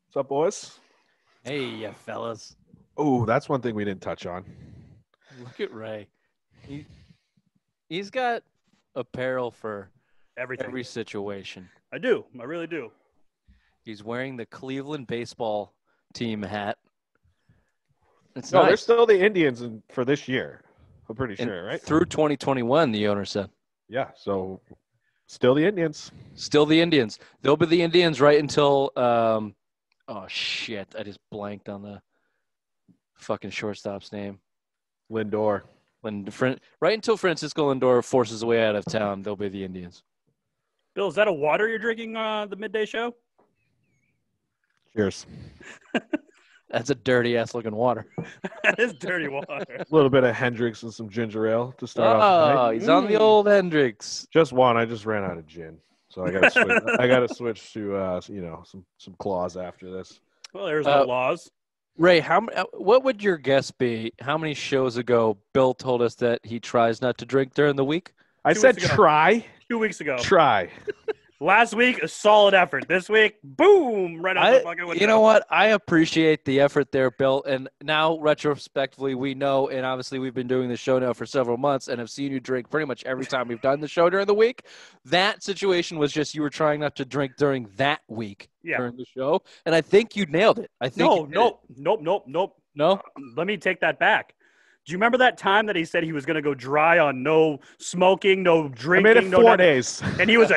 What's up, boys? Hey, you fellas. Oh, that's one thing we didn't touch on. Look at Ray. He's got apparel for Everything. every situation. I do. I really do. He's wearing the Cleveland baseball team hat. It's No, they're nice. still the Indians for this year. I'm pretty And sure, right? Through 2021, the owner said. Yeah, so still the Indians. Still the Indians. They'll be the Indians right until oh shit, I just blanked on the fucking shortstop's name. Lindor. Right until Francisco Lindor forces his way out of town, they'll be the Indians. Bill, is that a water you're drinking the midday show? Cheers. That's a dirty ass looking water. That is dirty water. A little bit of Hendrix and some ginger ale to start off the Oh, night. he's on the old Hendrix. Just one. I just ran out of gin, so I got to switch. I got to switch to some claws after this. Well, there's no laws. Ray, what would your guess be? How many shows ago Bill told us that he tries not to drink during the week? I said try. 2 weeks ago. Try. Last week, a solid effort. This week, boom, right out the fucking window. You know what? I appreciate the effort there, Bill. And now, retrospectively, we know, and obviously we've been doing the show now for several months and have seen you drink pretty much every time we've done the show during the week. That situation was just you were trying not to drink during that week during the show. And I think you nailed it. I think Nope. No? Let me take that back. Do you remember that time that he said he was going to go dry on no smoking, no drinking? I made it 4 days. And he was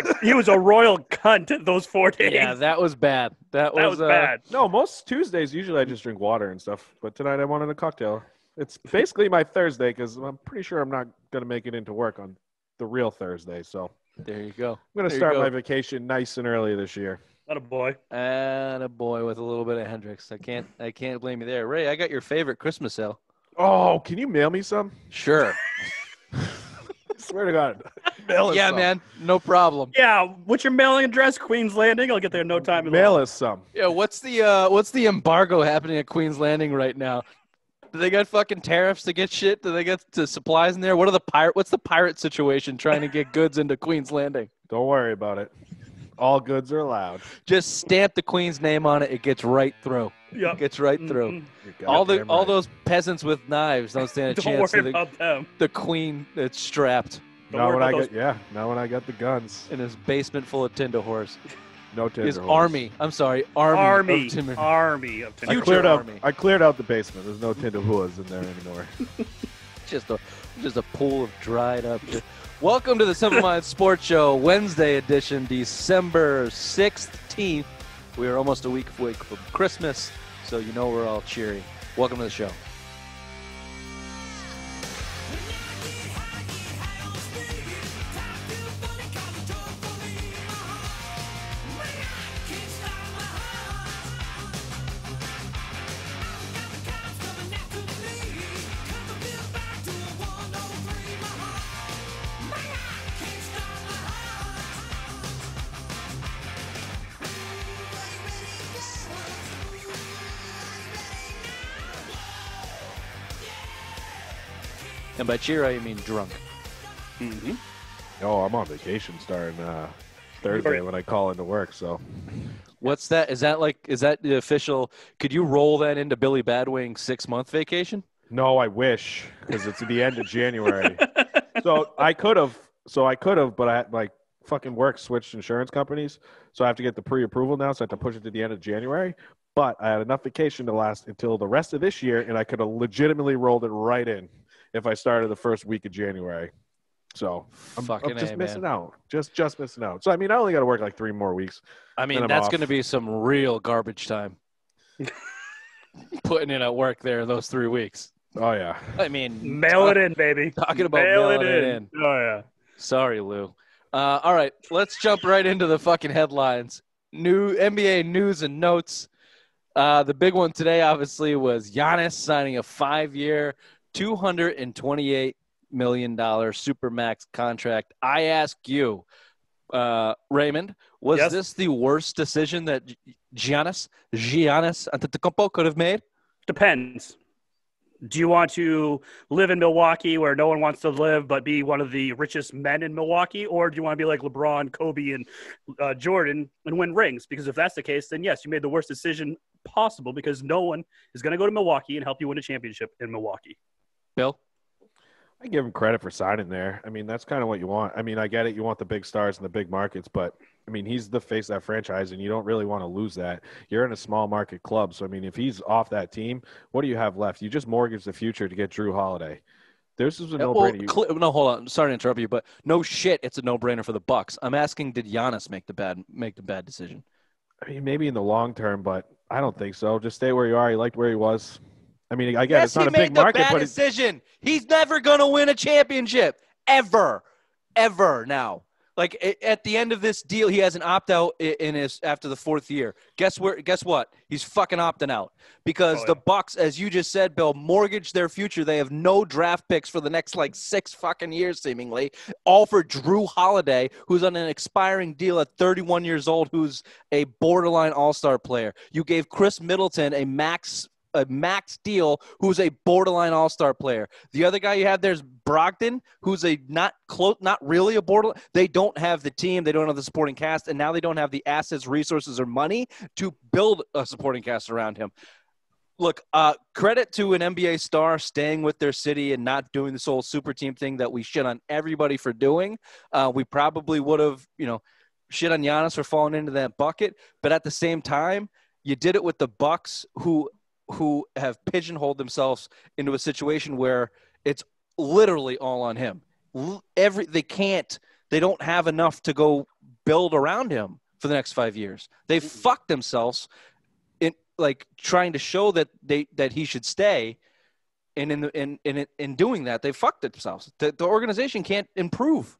a royal cunt those 4 days. Yeah, that was bad. That was bad. No, most Tuesdays, usually I just drink water and stuff. But tonight I wanted a cocktail. It's basically my Thursday because I'm pretty sure I'm not going to make it into work on the real Thursday. So there you go. I'm going to start my vacation nice and early this year. Attaboy. Attaboy with a little bit of Hendrix. I can't blame you there. Ray, I got your favorite Christmas ale. Oh, can you mail me some? Sure. I swear to God. Mail us some. Man. No problem. Yeah, what's your mailing address? Queen's Landing. I'll get there in no time. Mail us some. Yeah, what's the embargo happening at Queen's Landing right now? Do they got fucking tariffs to get shit? Do they got the supplies in there? What's the pirate situation trying to get goods into Queen's Landing? Don't worry about it. All goods are allowed. Just stamp the Queen's name on it. It gets right through. Yep. Gets right through. Mm-hmm. All those peasants with knives don't stand a chance Don't worry about them. The Queen that's strapped Now when I got the guns. in his basement full of Tinder whores. No Tinder His whores. army. I'm sorry, army of Tinder. Army of Tinder. I cleared out the basement. There's no Tinder whores in there anymore. Just a pool of dried up. Welcome to the Simple Minds Sports Show, Wednesday edition, December 16th. We are almost a week away from Christmas, so you know we're all cheery. Welcome to the show. And by cheer, I mean drunk. Mm-hmm. Oh, I'm on vacation starting Thursday when I call into work. So, what's that? Is that the official? Could you roll that into Billy Badwing's 6-month vacation? No, I wish because it's at the end of January. So I could have, but I had fucking work switched insurance companies, so I have to get the pre-approval now. So I have to push it to the end of January. But I had enough vacation to last until the rest of this year, and I could have legitimately rolled it right in if I started the first week of January. So I'm just missing out. Just missing out. So, I mean, I only got to work like 3 more weeks. I mean, that's going to be some real garbage time. Putting in at work there those 3 weeks. Oh, yeah. I mean. Mail it in, baby. Talking about mailing it in. Oh, yeah. Sorry, Lou. All right, let's jump right into the fucking headlines. New NBA news and notes. The big one today, obviously, was Giannis signing a 5-year, $228 million Supermax contract. I ask you, Raymond, was this the worst decision that Giannis Antetokounmpo could have made? Depends. Do you want to live in Milwaukee where no one wants to live but be one of the richest men in Milwaukee? Or do you want to be like LeBron, Kobe, and Jordan and win rings? Because if that's the case, then yes, you made the worst decision possible because no one is going to go to Milwaukee and help you win a championship in Milwaukee. Bill? I give him credit for signing there. I mean, that's kind of what you want. I mean, I get it. You want the big stars in the big markets, but I mean, he's the face of that franchise, and you don't really want to lose that. You're in a small market club. So, I mean, if he's off that team, what do you have left? You just mortgage the future to get Drew Holiday. This is a no-brainer. No, hold on. Sorry to interrupt you, but no shit, it's a no-brainer for the Bucks. I'm asking, did Giannis make the bad decision? I mean, maybe in the long term, but I don't think so. Just stay where you are. He liked where he was. I mean, I guess it's not a big market, but decision. He's never going to win a championship ever now. Like at the end of this deal, he has an opt-out after the fourth year. Guess what? He's fucking opting out because the Bucks, as you just said, Bill, mortgage their future. They have no draft picks for the next 6 fucking years, seemingly, all for Drew Holiday, who's on an expiring deal at 31 years old, who's a borderline all-star player. You gave Chris Middleton a max deal, who's a borderline all-star player. The other guy you have there is Brogdon, who's not really a borderline. They don't have the team, they don't have the supporting cast, and now they don't have the assets, resources, or money to build a supporting cast around him. Look, credit to an NBA star staying with their city and not doing this whole super team thing that we shit on everybody for doing. We probably would have, shit on Giannis for falling into that bucket, but at the same time, you did it with the Bucks, who have pigeonholed themselves into a situation where it's literally all on him. They don't have enough to go build around him for the next 5 years. They fucked themselves in trying to show that he should stay. And in doing that, they fucked themselves. The organization can't improve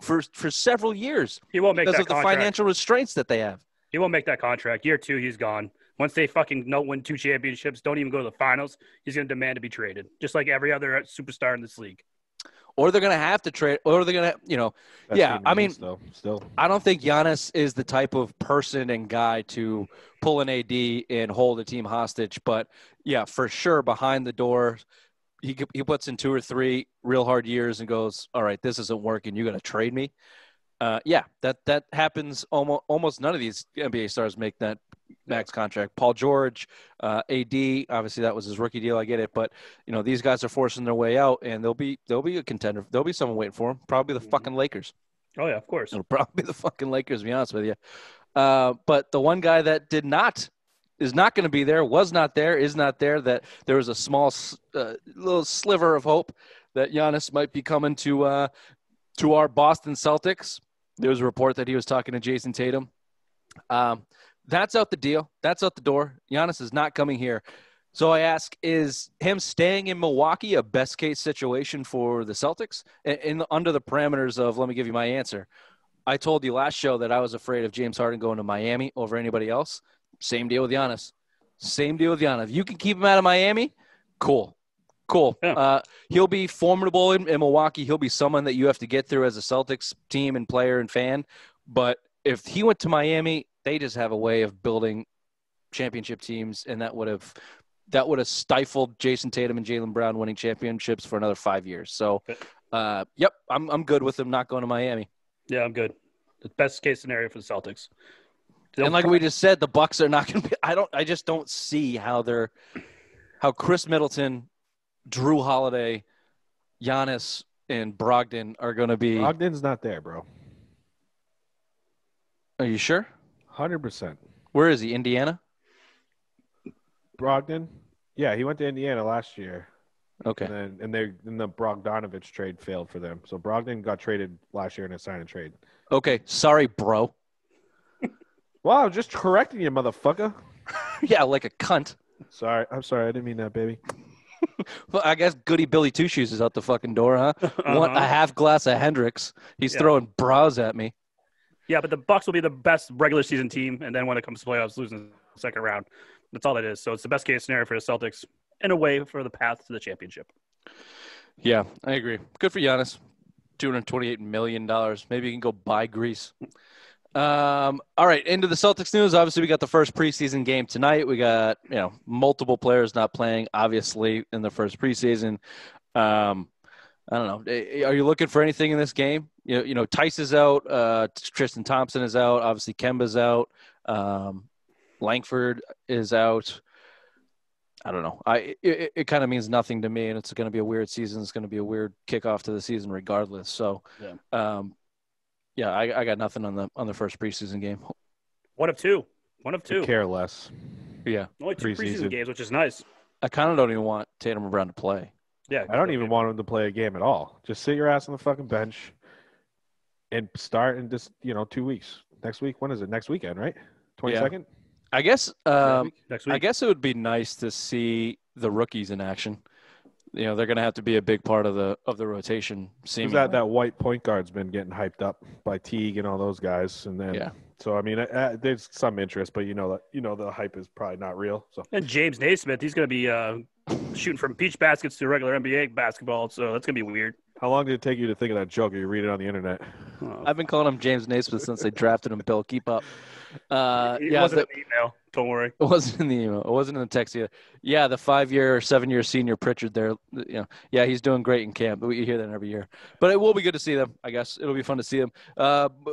for several years. He won't make because that of the contract. financial restraints that they have. He won't make that contract. Year 2, he's gone. Once they fucking don't win 2 championships, don't even go to the finals, he's going to demand to be traded, just like every other superstar in this league. Or they're going to have to trade, or they're going to, I mean, still. I don't think Giannis is the type of person and guy to pull an AD and hold a team hostage. But, yeah, for sure, behind the door, he puts in 2 or 3 real hard years and goes, all right, this isn't working. You got to trade me. That happens. Almost none of these NBA stars make that max contract. Paul George, AD, obviously that was his rookie deal. I get it, but these guys are forcing their way out, and they'll be a contender. There'll be someone waiting for them. Probably the fucking Lakers. Oh yeah, of course. It'll probably be the fucking Lakers. To be honest with you, but the one guy that is not going to be there, is not there. That there was a small little sliver of hope that Giannis might be coming to our Boston Celtics. There was a report that he was talking to Jayson Tatum. That's out the deal. That's out the door. Giannis is not coming here. So I ask, is him staying in Milwaukee a best-case situation for the Celtics? Under the parameters of, let me give you my answer. I told you last show that I was afraid of James Harden going to Miami over anybody else. Same deal with Giannis. If you can keep him out of Miami, cool. Yeah. He'll be formidable in Milwaukee. He'll be someone that you have to get through as a Celtics team and player and fan. But if he went to Miami, they just have a way of building championship teams, and that would have stifled Jayson Tatum and Jaylen Brown winning championships for another 5 years. So, yep, I'm good with him not going to Miami. Yeah, I'm good. The best case scenario for the Celtics. And like we just said, the Bucks are not going to be. I just don't see how Chris Middleton, Drew Holiday, Giannis, and Brogdon are going to be. Brogdon's not there, bro. Are you sure? 100%. Where is he? Indiana? Brogdon? Yeah, he went to Indiana last year. Okay. And the Bogdanovich trade failed for them. So Brogdon got traded last year in a sign and trade. Okay. Sorry, bro. Wow, just correcting you, motherfucker. Yeah, like a cunt. Sorry. I'm sorry. I didn't mean that, baby. Well, I guess Goody Billy Two Shoes is out the fucking door, huh? Want a half glass of Hendrix. He's throwing bras at me. Yeah, but the Bucks will be the best regular season team, and then when it comes to playoffs, losing the second round. That's all it is. So it's the best case scenario for the Celtics, in a way, for the path to the championship. Yeah, I agree. Good for Giannis. $228 million. Maybe you can go buy Greece. All right, into the Celtics news. Obviously, we got the first preseason game tonight. We got multiple players not playing, obviously, in the first preseason. I don't know. Are you looking for anything in this game? Tice is out. Tristan Thompson is out. Obviously, Kemba's out. Langford is out. I don't know. It kind of means nothing to me, and it's going to be a weird season. It's going to be a weird kickoff to the season, regardless. So, I got nothing on the first preseason game. One of two. Could care less. Yeah, only two preseason games, which is nice. I kind of don't even want Tatum and Brown to play. Yeah, I don't even want him to play a game at all. Just sit your ass on the fucking bench and start in just 2 weeks. Next week, when is it? Next weekend, right? 22nd. Yeah. I guess. Next week. I guess it would be nice to see the rookies in action. They're going to have to be a big part of the rotation. That white point guard's been getting hyped up by Teague and all those guys, and then So I mean, there's some interest, but the hype is probably not real. So and James Naismith, he's going to be shooting from peach baskets to regular NBA basketball, so that's going to be weird. How long did it take you to think of that joke? Or you read it on the internet? I've been calling him James Naismith since they drafted him. Bill, keep up. It wasn't in the email. Don't worry. It wasn't in the email. It wasn't in the text either. Yeah, the 5-year, 7-year senior Pritchard there. Yeah, he's doing great in camp. We hear that every year. But it will be good to see them, I guess. It'll be fun to see them.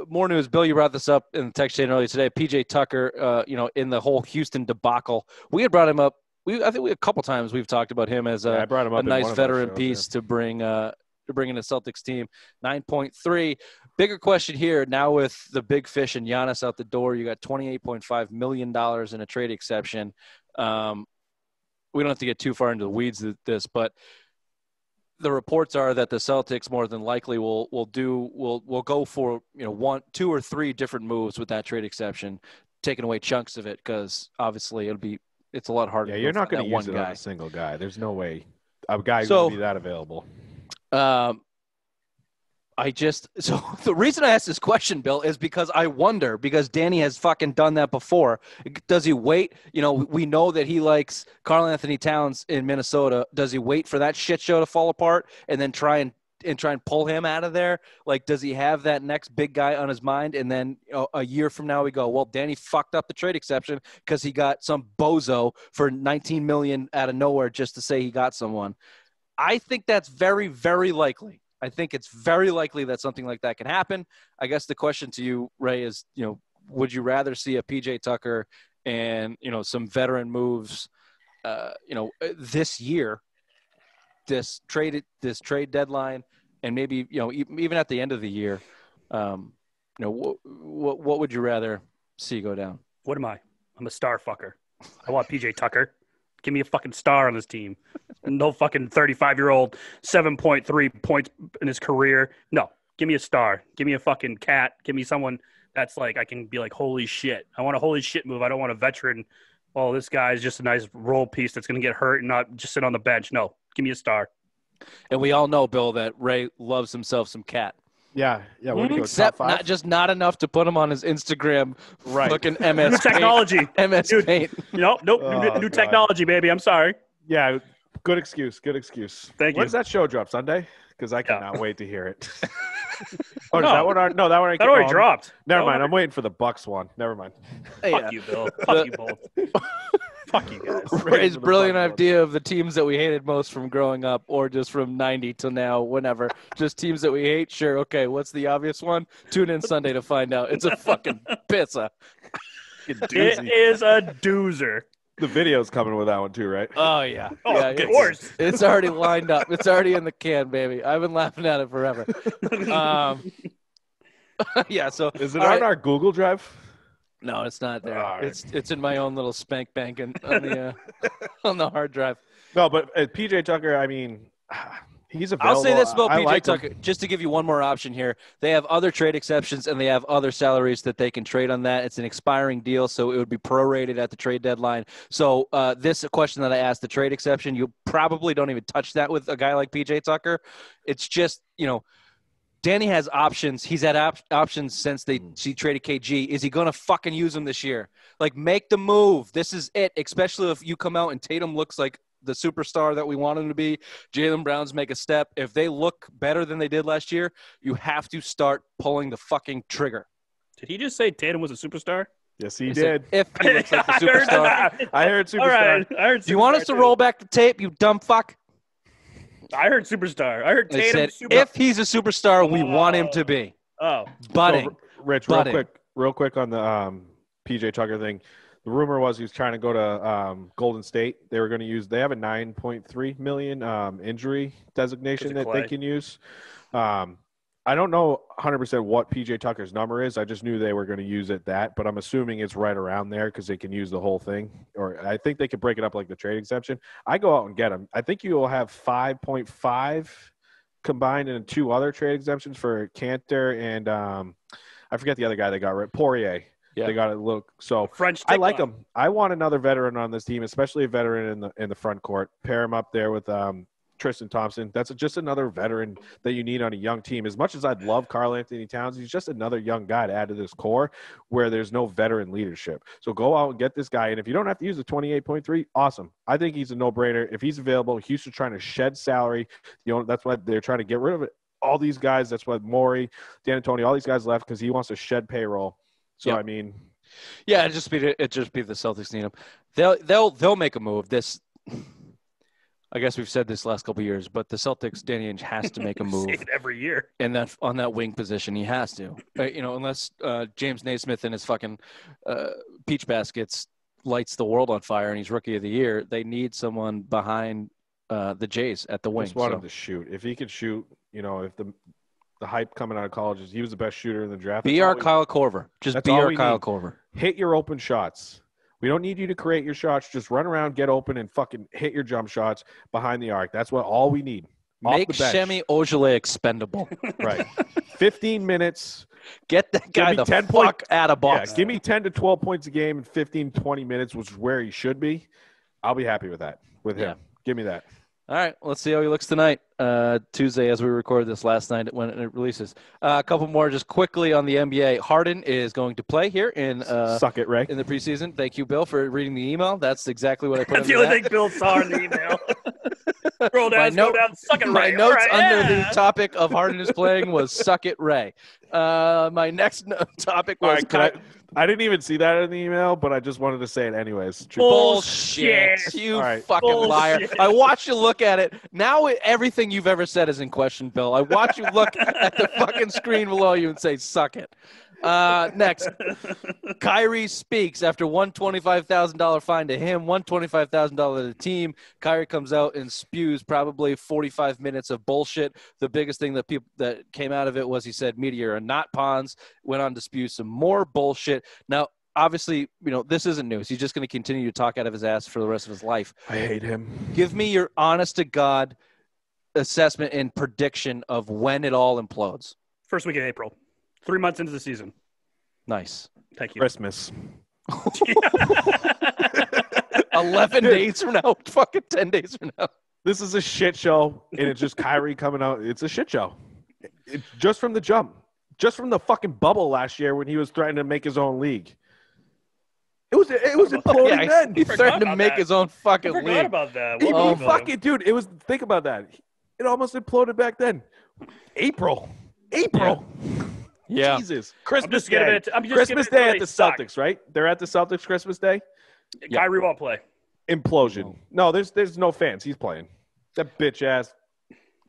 More news. Bill, you brought this up in the text chain earlier today. PJ Tucker, in the whole Houston debacle. We had brought him up. I think a couple times we've talked about him as a nice veteran piece to bring in the Celtics team. 9.3. Bigger question here now with the big fish and Giannis out the door. You got $28.5 million in a trade exception. We don't have to get too far into the weeds of this, but the reports are that the Celtics more than likely will go for 1, 2, or 3 different moves with that trade exception, taking away chunks of it because obviously it's a lot harder. Yeah, you're not going to use it on a single guy. There's no way a guy's going to be that available. So the reason I asked this question, Bill, is because I wonder, because Danny has fucking done that before. Does he wait? We know that he likes Karl Anthony Towns in Minnesota. Does he wait for that shit show to fall apart and then try and pull him out of there? Like, does he have that next big guy on his mind? And then a year from now we go, well, Danny fucked up the trade exception because he got some bozo for $19 million out of nowhere just to say he got someone. I think that's very, very likely. I think it's very likely that something like that can happen. I guess the question to you, Ray, is, would you rather see a PJ Tucker and, some veteran moves, this year, this trade deadline, and maybe, even at the end of the year, what would you rather see go down? What am I? I'm a star fucker. I want PJ Tucker. Give me a fucking star on this team. No fucking 35-year-old, 7.3 points in his career. No, give me a star. Give me a fucking cat. Give me someone that's like, I can be like, holy shit. I want a holy shit move. I don't want a veteran. Well, this guy is just a nice role piece that's going to get hurt and not just sit on the bench. No, give me a star. And we all know, Bill, that Ray loves himself some cat. Yeah. Except not enough to put him on his Instagram. Right. Looking MS New technology. MS Dude, Paint. Nope. New technology, baby. I'm sorry. Yeah. Good excuse. Thank you. When's that show drop? Sunday? Because I cannot wait to hear it. No. That one already dropped. Never mind. I'm waiting for the Bucks one. Never mind. Fuck you, Bill. Fuck you both. Fuck you guys. Ray's brilliant idea of the teams that we hated most from growing up, or just from 90 till now, whenever. Just teams that we hate. Sure. Okay. What's the obvious one? Tune in Sunday to find out. It's a fucking pizza. It is a doozer. The video's coming with that one too, right? Oh, yeah. Oh, yeah, of course. It's already lined up. It's already in the can, baby. I've been laughing at it forever. Yeah, so. Is it on our Google Drive? No, it's not there. Right. It's in my own little spank bank on the hard drive. No, but PJ Tucker, I mean, he's available. I'll say this about PJ like Tucker, just to give you one more option here. They have other trade exceptions, and they have other salaries that they can trade on that. It's an expiring deal, so it would be prorated at the trade deadline. So this question that I asked, the trade exception, you probably don't even touch that with a guy like PJ Tucker. It's just, Danny has options. He's had options since she traded KG. Is he going to fucking use them this year? Like, make the move. This is it, especially if you come out and Tatum looks like the superstar that we want him to be. Jaylen Brown's make a step. If they look better than they did last year, you have to start pulling the fucking trigger. Did he just say Tatum was a superstar? Yes, he did. If he looks like the superstar. I heard superstar. All right. I heard Do you want us to roll back the tape, you dumb fuck? I heard superstar. I heard I Tatum. said, if he's a superstar, we want him to be. Oh. Budding. So, Rich, Budding. real quick on the PJ Tucker thing. The rumor was he was trying to go to Golden State. They were going to use. They have a $9.3 million injury designation that they can use. I don't know 100% what PJ Tucker's number is. I just knew they were going to use it but I'm assuming it's right around there because they can use the whole thing. Or I think they could break it up like the trade exemption. I go out and get him. I think you will have 5.5 combined in 2 other trade exemptions for Cantor and I forget the other guy they got right. Poirier. Yeah. They got to look. So French. I like him. I want another veteran on this team, especially a veteran in the front court. Pair him up there with Tristan Thompson. That's just another veteran that you need on a young team. As much as I'd love Karl Anthony Towns, he's just another young guy to add to this core where there's no veteran leadership. So go out and get this guy. And if you don't have to use the 28.3, awesome. I think he's a no-brainer. If he's available, Houston's trying to shed salary. That's why they're trying to get rid of it. All these guys, that's why Morey, D'Antoni, all these guys left because he wants to shed payroll. So, I mean. Yeah, it'd just be the Celtics need him. They'll make a move. I guess we've said this last couple of years, but the Celtics, Danny Ainge has to make a move. Say it every year. And that on that wing position, he has to. Unless James Naismith and his fucking peach baskets lights the world on fire and he's rookie of the year, they need someone behind the Jays at the wing. Just want him to shoot. If he could shoot, if the hype coming out of college is he was the best shooter in the draft. Be our Kyle Korver. Just be our Kyle Korver. Hit your open shots. We don't need you to create your shots. Just run around, get open, and fucking hit your jump shots behind the arc. That's all we need. Make Semi Ojeleye expendable. Right. 15 minutes. Get that guy the fuck out of Boston. Yeah, give me 10 to 12 points a game in 15, 20 minutes, which is where he should be. I'll be happy with that, with him. Give me that. All right, let's see how he looks tonight, Tuesday, as we recorded this last night when it releases. A couple more just quickly on the NBA. Harden is going to play here in Suck it, Ray. In the preseason. Thank you, Bill, for reading the email. That's exactly what I put in the only thing Bill saw in the email. Scroll down, suck it, Ray. My notes under the topic of Harden is playing was suck it, Ray. My next topic was I didn't even see that in the email, but I just wanted to say it anyways. Bullshit. You fucking liar. I watched you look at it. Now everything you've ever said is in question, Bill. I watch you look at the fucking screen below you and say, suck it. Next, Kyrie speaks after $125,000 fine to him, $125,000 to the team. Kyrie comes out and spews probably 45 minutes of bullshit. The biggest thing that came out of it was he said media are not pawns. Went on to spew some more bullshit. Now, obviously, this isn't news. He's just going to continue to talk out of his ass for the rest of his life. I hate him. Give me your honest to God assessment and prediction of when it all implodes. First week of April. 3 months into the season. Nice. Thank you. Christmas. 11 days from now. Fucking 10 days from now. This is a shit show, and it's just Kyrie coming out. It's a shit show. Just from the jump. Just from the fucking bubble last year when he was threatening to make his own league. It was imploding then. He threatened to make his own fucking league. I forgot about that. Fucking dude, think about that. It almost imploded back then. April. Yeah. Jesus. Christmas Day. Day at the Celtics, right? They're at the Celtics Christmas Day. Kyrie won't play. Implosion. No, there's no fans. He's playing. That bitch ass.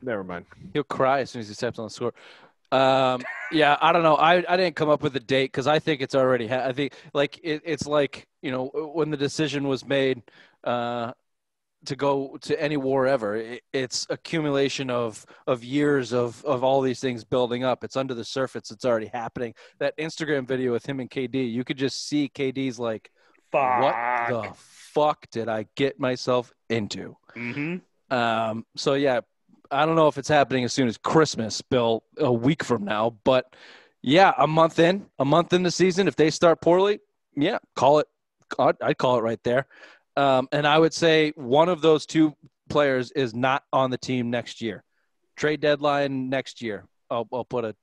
Never mind. He'll cry as soon as he steps on the score. Yeah, I don't know. I didn't come up with a date because I think it's already. I think it's like when the decision was made to go to any war ever. It's accumulation of years of all these things building up. It's under the surface. It's already happening. That Instagram video with him and KD, you could just see KD's like, fuck. What the fuck did I get myself into? Mm-hmm. So yeah, I don't know if it's happening as soon as Christmas, Bill, a week from now, but yeah, a month in the season, if they start poorly, yeah, call it. I'd call it right there. And I would say one of those two players is not on the team next year. Trade deadline next year. I'll put a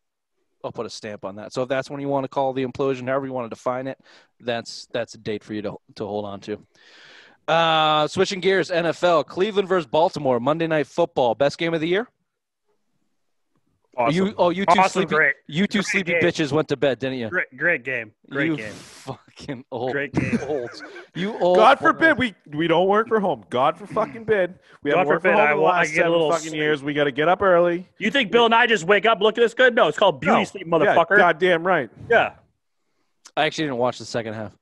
stamp on that. So if that's when you want to call the implosion, however you want to define it, that's a date for you to hold on to. Switching gears, NFL, Cleveland versus Baltimore, Monday Night Football. Best game of the year? Awesome. You two Awesome, sleepy, great. you two Great sleepy game. bitches went to bed, didn't you? Great game. Great you game. fucking old. Great game. You old. God boy. forbid we don't work from home. God for fucking bid. We God haven't worked from forbid home I in the wa- I last get a 7 little fucking sleep. years. We got to get up early. You think Bill and I just wake up, look at this good? No, it's called beauty No. sleep, motherfucker. Yeah, goddamn right. Yeah. I actually didn't watch the second half.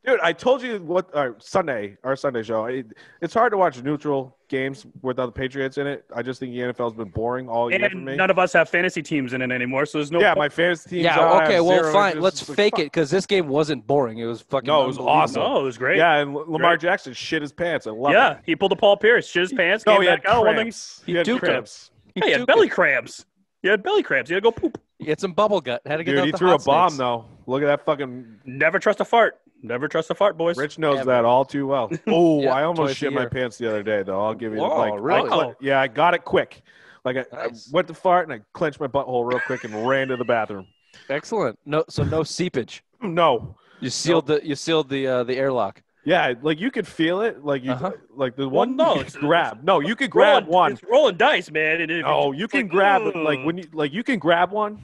Dude, I told you what our Sunday show. It's hard to watch neutral games without the Patriots in it. I just think the NFL's been boring all year for And me. none of us have fantasy teams in it anymore, so there's no Yeah, point. my fantasy team's Yeah, out. I okay, have well, zero fine. interest. Let's It's like, fake fuck. it because this game wasn't boring. It was fucking No, it was unbelievable. awesome. No, it was great. Yeah, and Lamar Great. Jackson shit his pants. I love Yeah, it. he pulled a Paul Pierce, shit his pants, No, came he had back out. cramps. He had He cramps. Yeah, he had belly cramps. He had belly cramps. He had to go poop. He had some bubble gut. Had to get Dude, out he the threw a hot bomb, snakes. though. Look at that fucking... Never trust a fart. Never trust a fart, boys. Rich knows Ever. that all too well. Oh, Yeah, I almost twice a shit my year. pants the other day, though. I'll give you... Whoa, like, really? yeah, I got it quick. Like, I Nice. went to fart, and I clenched my butthole real quick and ran to the bathroom. Excellent. No seepage. No. You sealed the airlock. Yeah, like, you could feel it. Like, you, like the one no, you it's- could grab. No, you could grab one. It's rolling dice, man. And if No, it's you can like, grab ugh. like when you like you can grab one.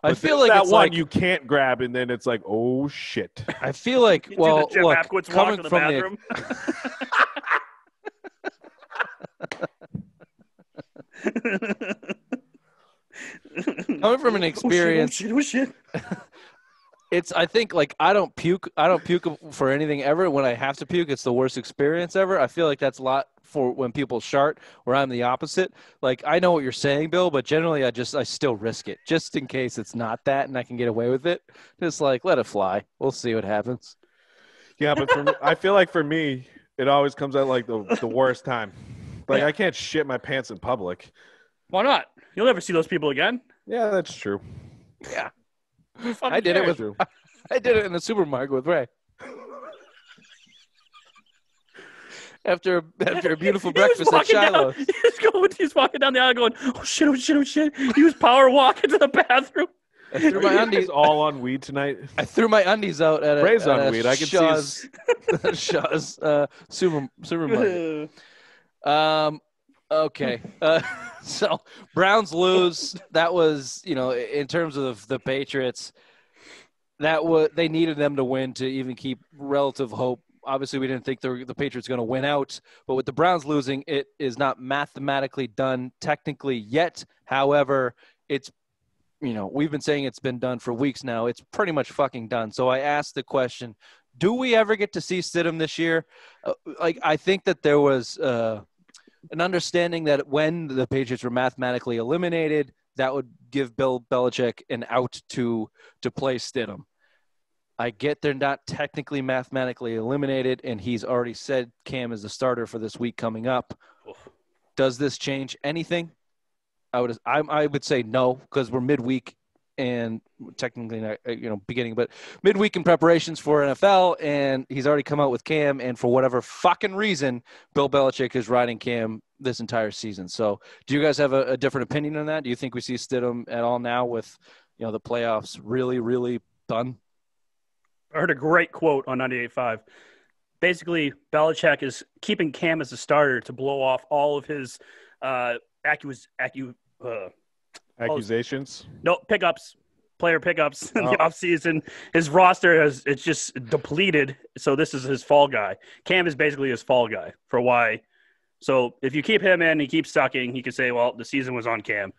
I but feel there's like that it's one like you can't grab, and then it's like, oh shit. I feel like You do well, the Jim look, Apkowitz walk coming to the from bathroom. coming from an experience, Oh shit. it's I think like I don't puke for anything ever. When I have to puke, it's the worst experience ever. I feel like that's a lot for when people shart, where I'm the opposite. Like I know what you're saying, Bill, but generally I still risk it just in case it's not that and I can get away with it. Just like let it fly. We'll see what happens. Yeah, but for me, I feel like for me, it always comes out like the worst time. Like I can't shit my pants in public. Why not? You'll never see those people again. Yeah, that's true. Yeah. Fucking I did it cares? with I did it in the supermarket with Ray. After a beautiful He was breakfast at walking down- Shiloh's. He's walking down the aisle going, oh shit. He was power walking to the bathroom. I threw my undies. He's all on weed tonight. I threw my undies out at Ray's on a weed. I can see Shaw's, Shaw's supermarket. Okay. So Browns lose. That was, in terms of the Patriots, they needed them to win to even keep relative hope. Obviously, we didn't think the Patriots were going to win out, but with the Browns losing, it is not mathematically done technically yet. However, it's we've been saying it's been done for weeks now. It's pretty much fucking done. So I asked the question, do we ever get to see Stidham this year? I think that there was an understanding that when the Patriots were mathematically eliminated, that would give Bill Belichick an out to play Stidham. I get they're not technically mathematically eliminated, and he's already said Cam is the starter for this week coming up. Does this change anything? I would say no, because we're midweek and technically not, beginning, but midweek in preparations for NFL, and he's already come out with Cam, and for whatever fucking reason, Bill Belichick is riding Cam this entire season. So do you guys have a different opinion on that? Do you think we see Stidham at all now with, the playoffs really, really done? I heard a great quote on 98.5. Basically, Belichick is keeping Cam as a starter to blow off all of his Accusations. No, player pickups in the Oh. offseason. His roster it's just depleted. So this is his fall guy. Cam is basically his fall guy for why. So if you keep him in and he keeps sucking, he could say, well, the season was on Cam.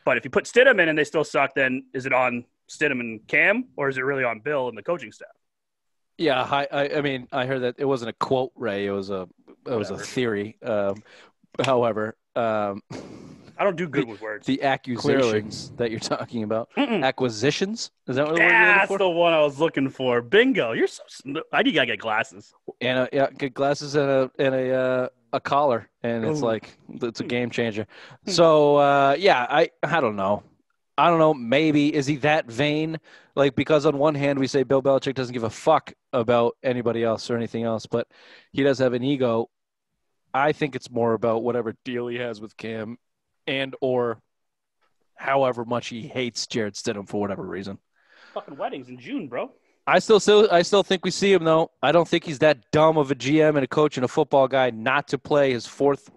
But if you put Stidham in and they still suck, then is it on Stidham and Cam, or is it really on Bill and the coaching staff? Yeah, I mean, I heard that it wasn't a quote, Ray. It was a Whatever. theory. However, I don't do good with words. the accusations that you're talking about, Mm-mm. acquisitions, is that what the word you're That's looking for? the one I was looking for. Bingo. You're so. I do gotta get glasses. And get glasses and a collar, and it's Ooh. like it's a game changer. So I don't know. I don't know. Maybe is he that vain? Like, because on one hand we say Bill Belichick doesn't give a fuck about anybody else or anything else, but he does have an ego. I think it's more about whatever deal he has with Cam, and or however much he hates Jared Stidham for whatever reason. Fucking weddings in June, bro. I still think we see him though. I don't think he's that dumb of a GM and a coach and a football guy not to play his fourth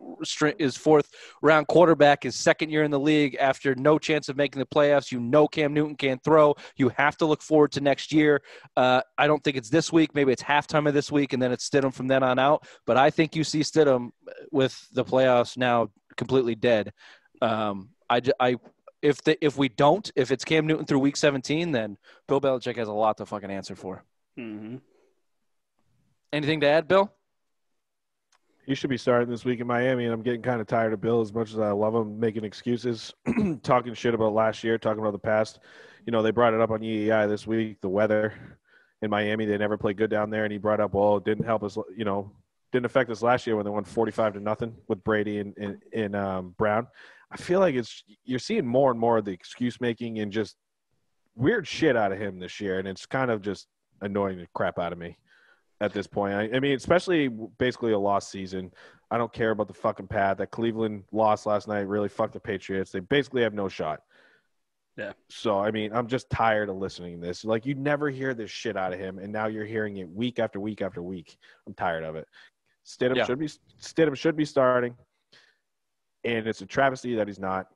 fourth round quarterback, his second year in the league after no chance of making the playoffs. You know Cam Newton can't throw. You have to look forward to next year. I don't think it's this week. Maybe it's halftime of this week, and then it's Stidham from then on out. But I think you see Stidham with the playoffs now completely dead. If it's Cam Newton through week 17, then Bill Belichick has a lot to fucking answer for. Mm-hmm. Anything to add, Bill? He should be starting this week in Miami, and I'm getting kind of tired of Bill as much as I love him making excuses, talking shit about last year, talking about the past. You know, they brought it up on EEI this week, the weather in Miami. They never played good down there, and he brought up, well, it didn't help us, you know, didn't affect us last year when they won 45-0 with Brady and Brown. I feel like you're seeing more and more of the excuse making and just weird shit out of him this year, and it's kind of just annoying the crap out of me at this point. I mean, especially basically a lost season. I don't care about the fucking pad. That Cleveland loss last night really fucked the Patriots. They basically have no shot. Yeah. So, I mean, I'm just tired of listening to this. Like, you never hear this shit out of him, and now you're hearing it week after week after week. I'm tired of it. Stidham should be starting, and it's a travesty that he's not.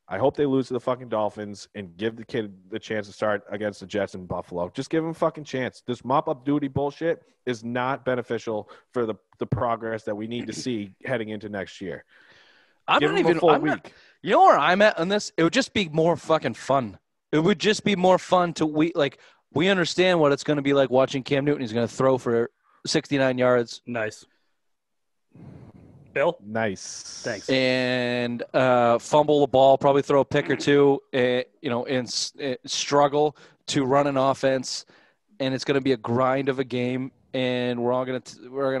I hope they lose to the fucking Dolphins and give the kid the chance to start against the Jets in Buffalo. Just give him a fucking chance. This mop-up duty bullshit is not beneficial for the progress that we need to see heading into next year. You know where I'm at on this? It would just be more fucking fun. It would just be more fun we understand what it's going to be like watching Cam Newton. He's going to throw for 69 yards. Nice. Bill? Nice. Thanks. And fumble the ball, probably throw a pick or two, and struggle to run an offense. And it's going to be a grind of a game. And we're going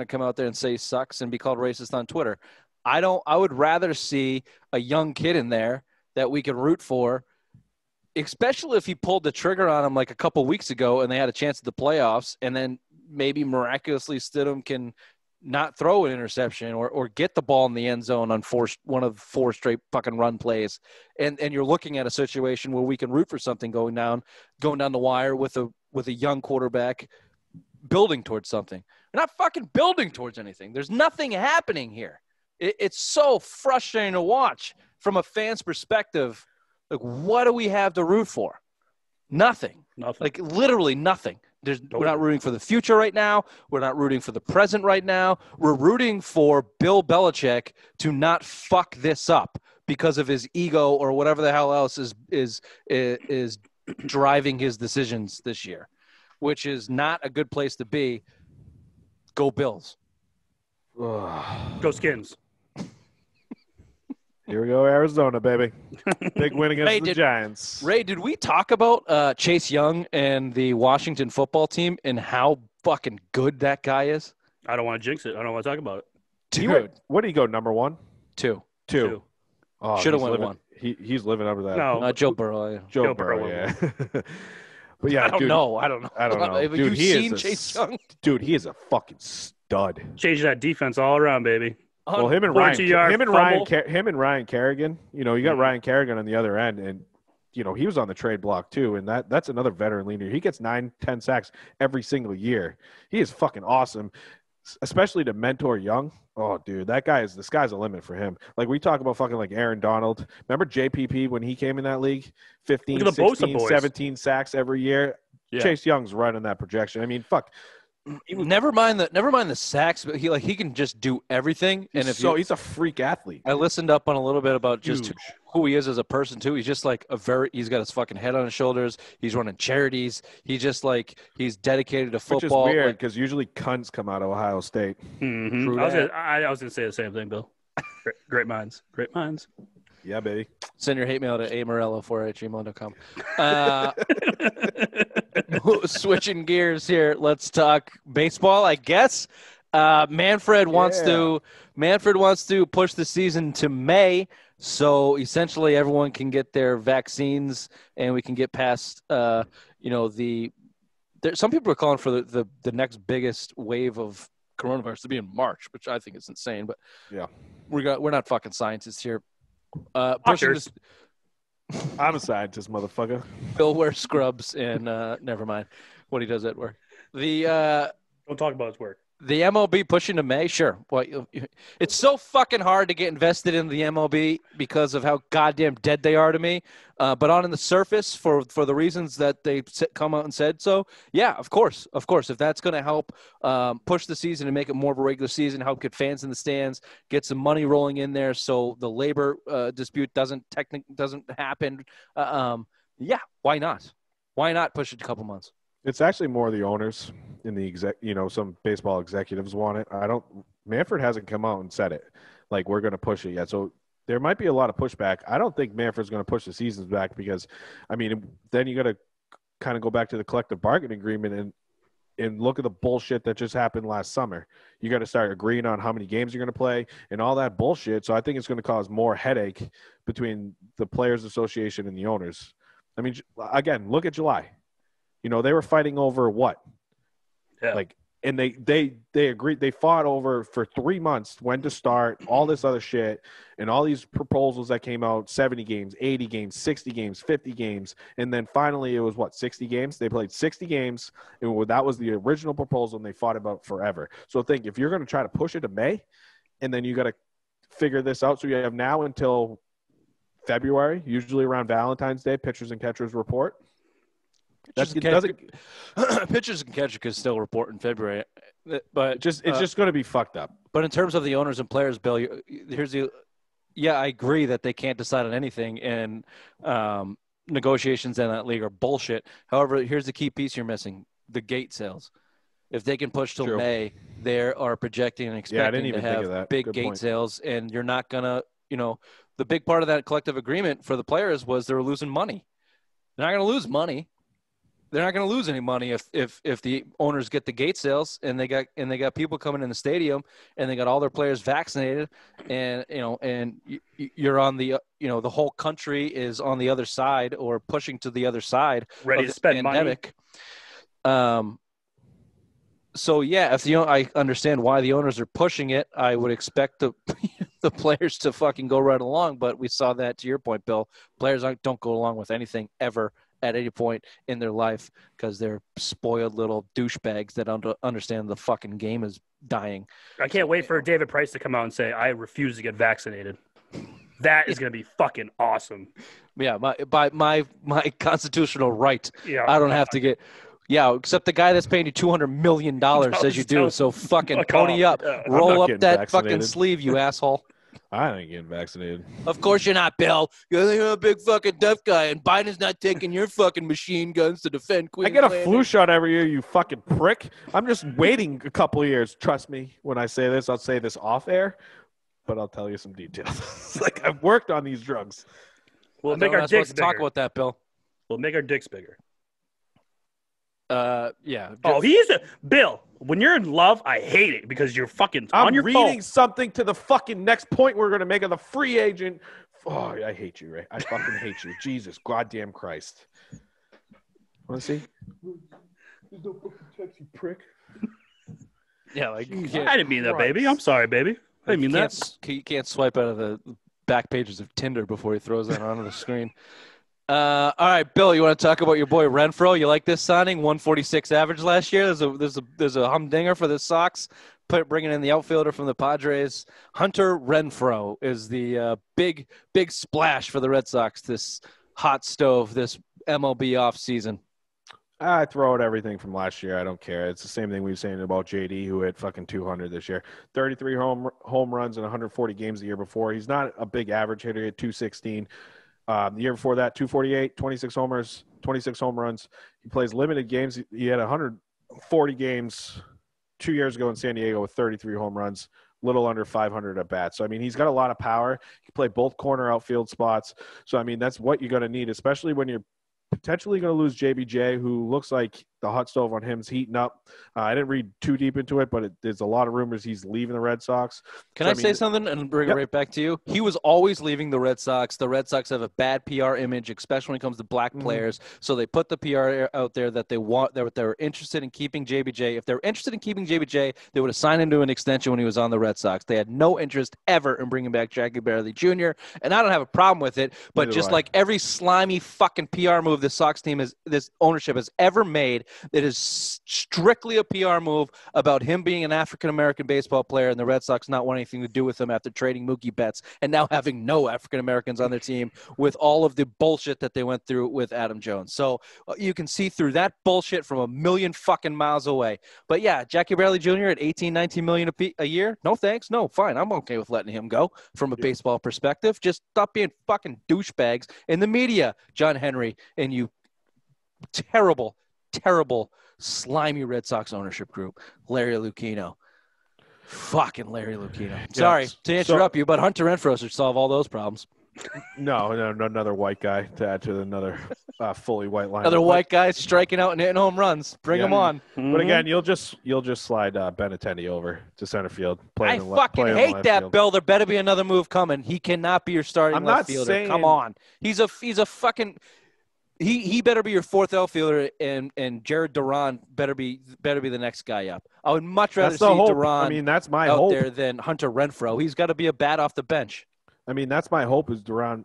to come out there and say sucks and be called racist on Twitter. I would rather see a young kid in there that we can root for, especially if he pulled the trigger on him like a couple weeks ago and they had a chance at the playoffs, and then maybe miraculously Stidham can not throw an interception or get the ball in the end zone on one of 4 straight fucking run plays. And you're looking at a situation where we can root for something going down the wire with a young quarterback building towards something. We're not fucking building towards anything. There's nothing happening here. It's so frustrating to watch from a fan's perspective. Like, what do we have to root for? Nothing. Like, literally nothing. We're not rooting for the future right now. We're not rooting for the present right now. We're rooting for Bill Belichick to not fuck this up because of his ego or whatever the hell else is driving his decisions this year, which is not a good place to be. Go Bills. Go Skins. Here we go, Arizona, baby. Big win against the Giants. Ray, did we talk about Chase Young and the Washington football team and how fucking good that guy is? I don't want to jinx it. I don't want to talk about it. Dude. What did he go, number 1? 2. Oh, should have won 1. He's living up to that. No, Joe Burrow. Yeah. Joe Burrow, yeah. But yeah, I don't know. I don't know. Dude, Have you seen Chase Young? Dude, he is a fucking stud. Change that defense all around, baby. Well, him and Ryan Kerrigan. You know, you got Ryan Kerrigan on the other end, and you know he was on the trade block too. And that's another veteran leader. He gets 9-10 sacks every single year. He is fucking awesome, especially to mentor Young. Oh, dude, the sky's the limit for him. Like, we talk about fucking like Aaron Donald. Remember JPP when he came in that league? 15, 16, 17 sacks every year. Yeah. Chase Young's right on that projection. I mean, fuck. Never mind the sacks, but he can just do everything. And he's a freak athlete. I listened up on a little bit about just who he is as a person too. He's just like he's got his fucking head on his shoulders. He's running charities. He's just like he's dedicated to football. Which is weird because usually cunts come out of Ohio State. Mm-hmm. I was gonna say the same thing, Bill. Great minds. Yeah, baby. Send your hate mail to amorello4@gmail.com. Switching gears here. Let's talk baseball, I guess. Manfred wants to push the season to May, so essentially everyone can get their vaccines and we can get past some people are calling for the next biggest wave of coronavirus to be in March, which I think is insane, but yeah, we're not fucking scientists here. I'm a scientist, motherfucker. Bill wears scrubs and never mind what he does at work. Don't talk about his work. The MLB pushing to May, sure. Well, it's so fucking hard to get invested in the MLB because of how goddamn dead they are to me. But on the surface, for the reasons that they come out and said so, yeah, of course. If that's going to help push the season and make it more of a regular season, help get fans in the stands, get some money rolling in there, so the labor dispute doesn't happen. Yeah, why not? Why not push it a couple months? It's actually more the owners and the some baseball executives want it. Manfred hasn't come out and said it, like we're going to push it yet. So there might be a lot of pushback. I don't think Manfred's going to push the seasons back because, then you got to kind of go back to the collective bargaining agreement and look at the bullshit that just happened last summer. You got to start agreeing on how many games you're going to play and all that bullshit. So I think it's going to cause more headache between the Players Association and the owners. Again, look at July. They were fighting over what? Yeah. And they agreed. They fought over for 3 months when to start, all this other shit, and all these proposals that came out, 70 games, 80 games, 60 games, 50 games. And then finally it was 60 games? They played 60 games, and that was the original proposal, and they fought about forever. So think, if you're going to try to push it to May, and then you got to figure this out. So you have now until February, usually around Valentine's Day, pitchers and catchers report. Pitchers and catchers can still report in February, but it's just going to be fucked up. But in terms of the owners and players, Bill, I agree that they can't decide on anything, and negotiations in that league are bullshit. However, here's the key piece you're missing: the gate sales. If they can push till May, they are projecting and expecting to have big gate sales, and you're not gonna, the big part of that collective agreement for the players was they were losing money. They're not going to lose money. They're not going to lose any money if the owners get the gate sales and they got people coming in the stadium and they got all their players vaccinated, and you're on the the whole country is on the other side or pushing to the other side, ready to spend pandemic. Money. So yeah, I understand why the owners are pushing it. I would expect the players to fucking go right along, but we saw that, to your point, Bill. Players don't go along with anything ever at any point in their life because they're spoiled little douchebags that don't understand the fucking game is dying. I can't wait for David Price to come out and say, I refuse to get vaccinated. That is going to be fucking awesome. Yeah, my constitutional right. Yeah, I don't have to get – yeah, except the guy that's paying you $200 million says you do. So fucking pony up. Roll up that fucking sleeve, you asshole. I ain't getting vaccinated. Of course you're not, Bill. You're a big fucking deaf guy, and Biden's not taking your fucking machine guns to defend Queensland. I get a flu shot every year, you fucking prick. I'm just waiting a couple of years. Trust me, when I say this, I'll say this off air, but I'll tell you some details. I've worked on these drugs. We'll make our dicks bigger. Talk about that, Bill. We'll make our dicks bigger. Yeah. Oh, Bill. When you're in love, I hate it because you're fucking on your phone. I'm reading something to the fucking next point we're going to make on the free agent. Oh, I hate you, Ray. I fucking hate you. Jesus goddamn Christ. Want to see? There's no fucking text, you prick. Yeah, I didn't mean that, baby. I'm sorry, baby. I didn't mean that. You can't swipe out of the back pages of Tinder before he throws that onto the screen. All right, Bill, you want to talk about your boy Renfro? You like this signing? 146 average last year. There's a humdinger for the Sox. Bringing in the outfielder from the Padres. Hunter Renfro is the big splash for the Red Sox this hot stove, this MLB offseason. I throw out everything from last year. I don't care. It's the same thing we were saying about JD, who hit fucking 200 this year. 33 home runs in 140 games the year before. He's not a big average hitter. He had 216. The year before that, 248, 26 homers, 26 home runs. He plays limited games. He had 140 games 2 years ago in San Diego with 33 home runs, little under 500 at bats. So, he's got a lot of power. He can play both corner outfield spots. So, that's what you're going to need, especially when you're potentially going to lose JBJ, who looks like the hot stove on him is heating up. I didn't read too deep into it, but there's a lot of rumors he's leaving the Red Sox. Can I say something and bring it right back to you? He was always leaving the Red Sox. The Red Sox have a bad PR image, especially when it comes to black players. So they put the PR out there that they're interested in keeping JBJ. If they're interested in keeping JBJ, they would have signed him to an extension when he was on the Red Sox. They had no interest ever in bringing back Jackie Bradley Jr., and I don't have a problem with it. But just like every slimy fucking PR move this Sox team this ownership has ever made, It is strictly a PR move about him being an African-American baseball player and the Red Sox not wanting anything to do with him after trading Mookie Betts and now having no African-Americans on their team with all of the bullshit that they went through with Adam Jones. So you can see through that bullshit from a million fucking miles away. But yeah, Jackie Bradley Jr. at 18, 19 million a year. No thanks. No, fine. I'm okay with letting him go from a baseball perspective. Just stop being fucking douchebags in the media, John Henry, and you terrible, terrible, slimy Red Sox ownership group. Larry Lucchino. Fucking Larry Lucchino. Sorry to interrupt you, but Hunter Renfro should solve all those problems. No, another white guy to add to another fully white line. Another white guy striking out and hitting home runs. Bring him on. But again, you'll just slide Benintendi over to center field. I fucking hate that, field. Bill. There better be another move coming. He cannot be your starting left fielder. Come on. He's a fucking. He better be your fourth outfielder, and Jared Duran better be the next guy up. I would much rather see Duran. I mean, that's my out hope there than Hunter Renfro. He's got to be a bat off the bench. I mean, that's my hope is Duran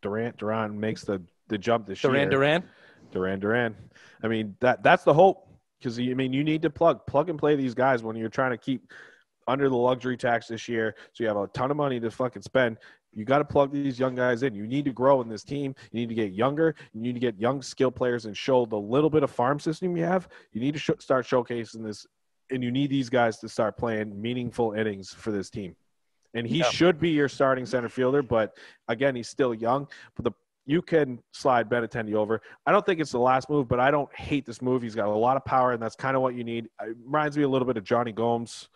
makes the jump this year. Duran. I mean, that's the hope because you need to plug and play these guys when you're trying to keep under the luxury tax this year. So you have a ton of money to fucking spend. You got to plug these young guys in. You need to grow in this team. You need to get younger. You need to get young skill players and show the little bit of farm system you have. You need to start showcasing this, and you need these guys to start playing meaningful innings for this team. And he should be your starting center fielder, but again, he's still young. But you can slide Benintendi over. I don't think it's the last move, but I don't hate this move. He's got a lot of power, and that's kind of what you need. It reminds me a little bit of Johnny Gomes.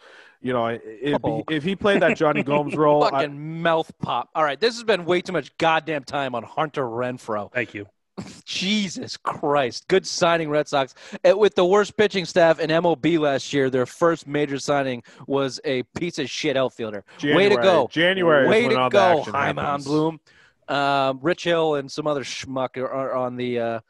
You know, if he played that Johnny Gomes role. Fucking mouth pop. All right, this has been way too much goddamn time on Hunter Renfro. Thank you. Jesus Christ. Good signing, Red Sox. With the worst pitching staff in MLB last year, their first major signing was a piece of shit outfielder. Way to go. January. Way to go, Hyman Bloom. Rich Hill and some other schmuck are on the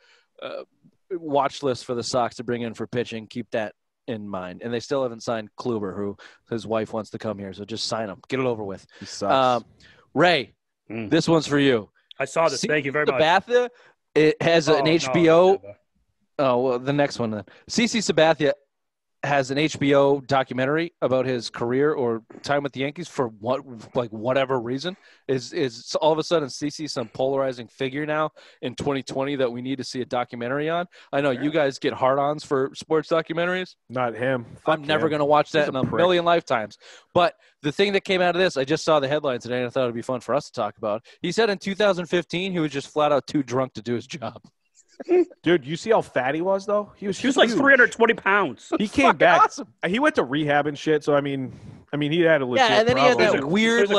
watch list for the Sox to bring in for pitching. Keep that in mind. And they still haven't signed Kluber, who his wife wants to come here. So just sign him. Get it over with. He sucks. Ray, this one's for you. I saw this. Thank you very much. Sabathia, it has an HBO. Well, the next one then. CC Sabathia has an HBO documentary about his career or time with the Yankees for whatever reason. Is all of a sudden CC some polarizing figure now in 2020 that we need to see a documentary on? I know you guys get hard-ons for sports documentaries. Not him. I'm never going to watch that in a million lifetimes. But the thing that came out of this, I just saw the headline today, and I thought it would be fun for us to talk about. He said in 2015 he was just flat out too drunk to do his job. Dude, you see how fat he was, though? He was like 320 pounds. He came back. Awesome. He went to rehab and shit, so, I mean, he had a legit and then problem. He had that weird,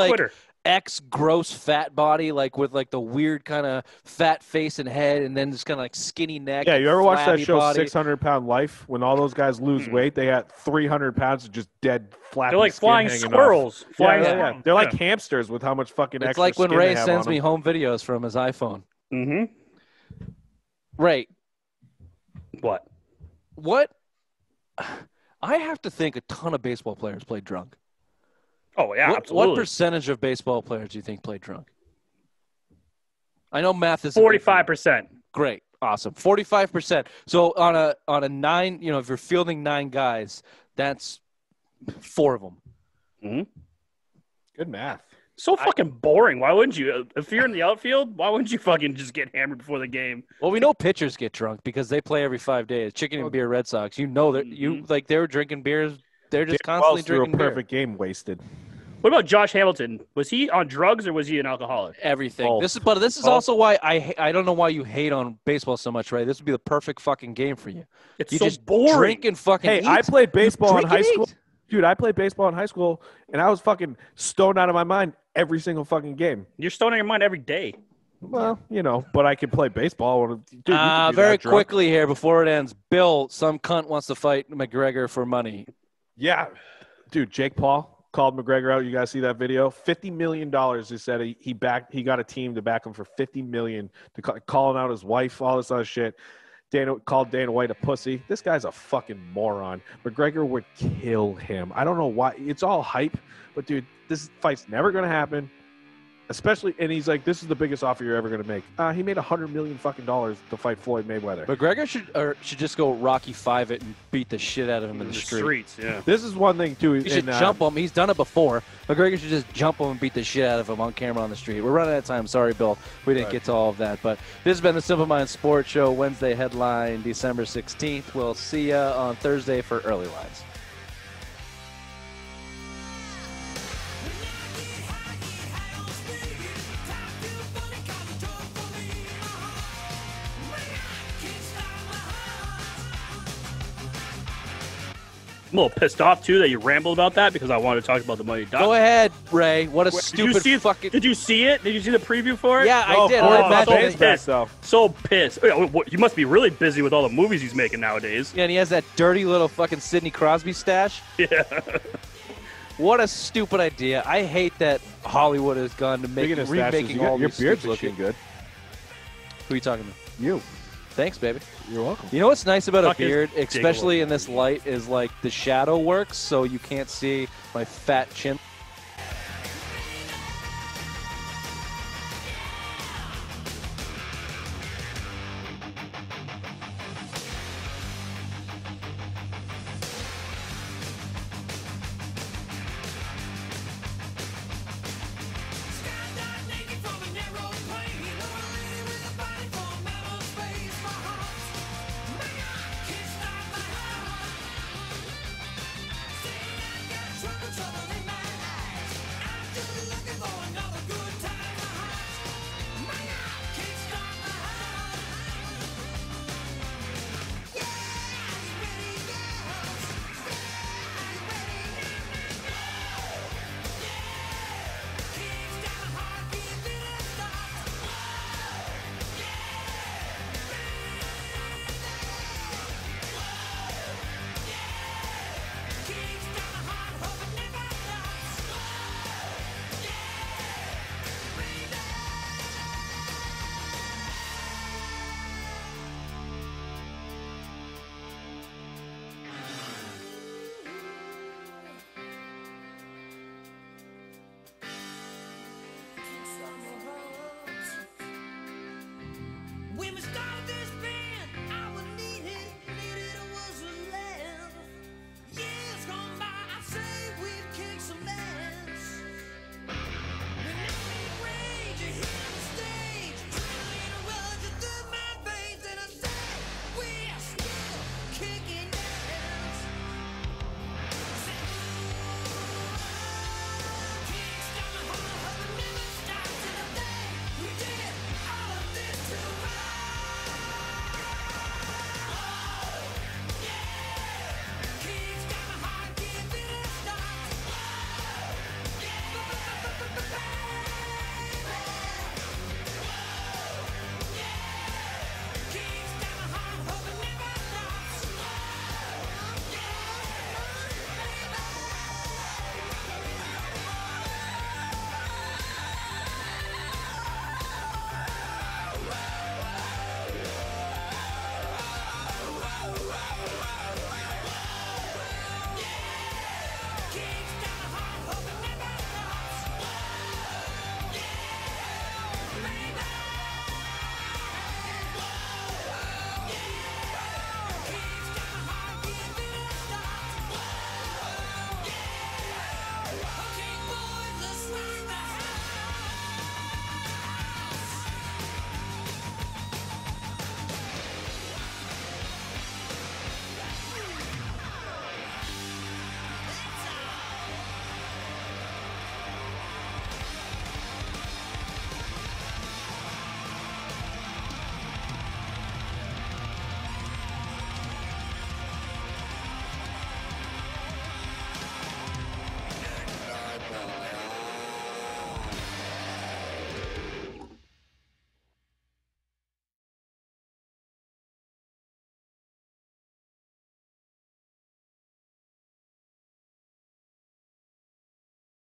gross fat body, with the weird kind of fat face and head, and then just kind of skinny neck. Yeah, you ever watch that show, body. 600-Pound Life? When all those guys lose weight, they got 300 pounds of just dead, flat. They're like flying squirrels. Yeah. They're like hamsters with how much fucking it's extra like when skin Ray they have sends on me them. home videos from his iPhone. Mm-hmm. Right. What? I have to think a ton of baseball players played drunk. Oh, yeah, absolutely. What percentage of baseball players do you think played drunk? I know math is 45%. Great. Awesome. 45%. So on a 9, if you're fielding 9 guys, that's 4 of them. Mm-hmm. Good math. So fucking boring. Why wouldn't you? If you're in the outfield, why wouldn't you fucking just get hammered before the game? Well, we know pitchers get drunk because they play every 5 days. Chicken and beer Red Sox. You know that they were drinking beers. They're just constantly drinking beer. A perfect game wasted. What about Josh Hamilton? Was he on drugs or was he an alcoholic? Everything. Both. This is also why I don't know why you hate on baseball so much, right? This would be the perfect fucking game for you. It's you so just boring. Drink and fucking eat. I played baseball in high school. Eat. Dude, I played baseball in high school, and I was fucking stoned out of my mind every single fucking game. You're stoned out of your mind every day. Well, but I can play baseball. Dude, very quickly here before it ends, Bill, some cunt wants to fight McGregor for money. Yeah. Dude, Jake Paul called McGregor out. You guys see that video? $50 million. He said he got a team to back him for $50 million, to calling out his wife, all this other shit. Called Dana White a pussy. This guy's a fucking moron. McGregor would kill him. I don't know why. It's all hype, but dude, this fight's never going to happen. Especially, and he's like, "This is the biggest offer you're ever going to make." He made $100 million fucking to fight Floyd Mayweather. McGregor should just go Rocky V it and beat the shit out of him in the streets. Yeah, this is one thing too. He should jump him. He's done it before. McGregor should just jump him and beat the shit out of him on camera on the street. We're running out of time. Sorry, Bill. We didn't get to all of that. But this has been the Simple Minds Sports Show, Wednesday headline, December 16th. We'll see you on Thursday for early lines. I'm a little pissed off too that you rambled about that because I wanted to talk about the Mighty Ducks. Go ahead, Ray. What a stupid fucking. Did you see it? Did you see the preview for it? Yeah, I did. So pissed. You must be really busy with all the movies he's making nowadays. Yeah, and he has that dirty little fucking Sidney Crosby stash. Yeah. What a stupid idea. I hate that Hollywood has gone to remaking all your these beard's stupid looking shit. good. Who are you talking to? You. Thanks, baby. You're welcome. You know what's nice about Fuck a beard, especially in this light, is like the shadow works, so you can't see my fat chin.